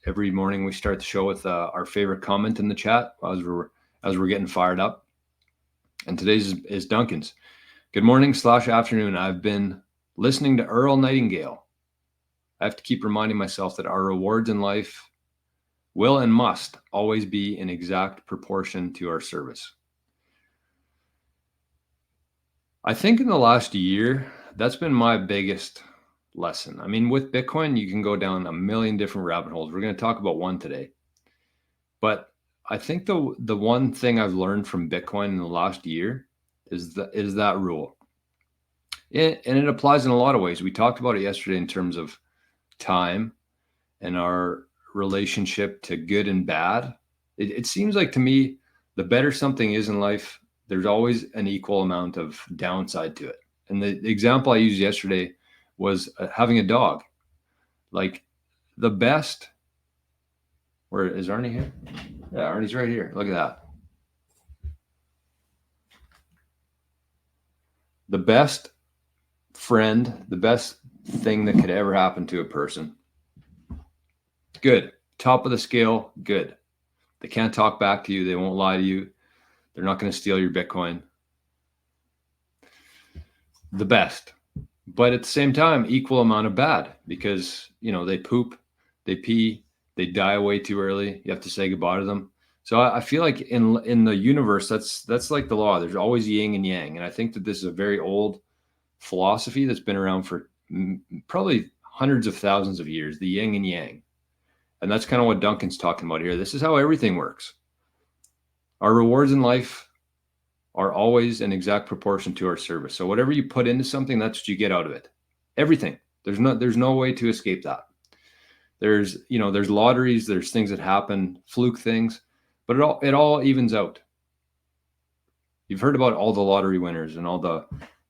Every morning we start the show with our favorite comment in the chat as we're getting fired up. And today's is Duncan's. Good morning/afternoon. I've been listening to Earl Nightingale. I have to keep reminding myself that our rewards in life will and must always be in exact proportion to our service. I think in the last year, that's been my biggest lesson. I mean, with Bitcoin, you can go down a million different rabbit holes. We're going to talk about one today. But I think the one thing I've learned from Bitcoin in the last year is that rule. And it applies in a lot of ways. We talked about it yesterday in terms of time and our relationship to good and bad. It seems like to me, the better something is in life, there's always an equal amount of downside to it. And the example I used yesterday was having a dog. Like the best, where is Arnie here? Yeah, Arnie's right here. Look at that. The best friend, the best thing that could ever happen to a person. Good. Top of the scale, good. They can't talk back to you. They won't lie to you. They're not going to steal your Bitcoin. The best. But at the same time, equal amount of bad because, they poop, they pee, they die way too early. You have to say goodbye to them. So I feel like in the universe, that's like the law. There's always yin and yang. And I think that this is a very old philosophy that's been around for probably hundreds of thousands of years, the yin and yang. And that's kind of what Duncan's talking about here. This is how everything works. Our rewards in life are always in exact proportion to our service. So whatever you put into something, that's what you get out of it. Everything. There's no way to escape that. There's lotteries, there's things that happen, fluke things, but it all evens out. You've heard about all the lottery winners and all the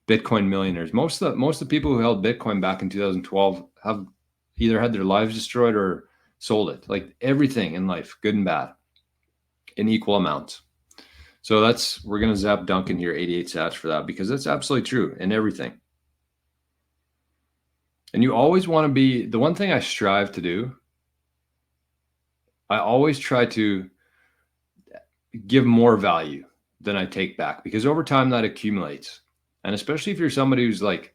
Bitcoin millionaires. Most of the people who held Bitcoin back in 2012 have either had their lives destroyed or sold it. Like everything in life, good and bad, in equal amounts. So we're going to zap Duncan here, 88 sats for that, because that's absolutely true in everything. And you always want to be, the one thing I strive to do, I always try to give more value than I take back, because over time that accumulates. And especially if you're somebody who's like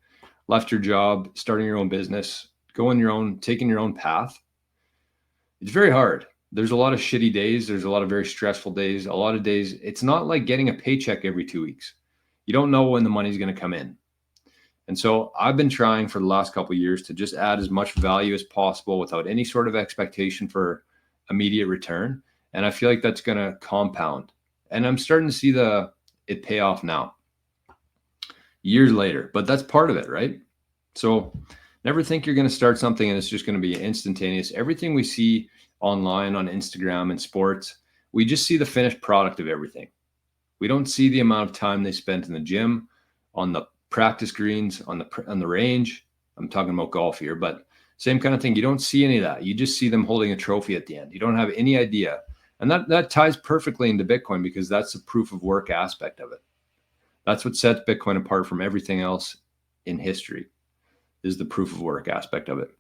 left your job, starting your own business, taking your own path, it's very hard. There's a lot of shitty days. There's a lot of very stressful days. A lot of days, it's not like getting a paycheck every 2 weeks. You don't know when the money's going to come in. And so I've been trying for the last couple of years to just add as much value as possible without any sort of expectation for immediate return. And I feel like that's going to compound. And I'm starting to see it pay off now, years later. But that's part of it, right? So never think you're going to start something and it's just going to be instantaneous. Everything we see online on Instagram and sports, we just see the finished product of everything. We don't see the amount of time they spent in the gym, on the practice greens, on the range. I'm talking about golf here, but same kind of thing. You don't see any of that. You just see them holding a trophy at the end. You don't have any idea. And that ties perfectly into Bitcoin because that's the proof of work aspect of it. That's what sets Bitcoin apart from everything else in history, is the proof of work aspect of it.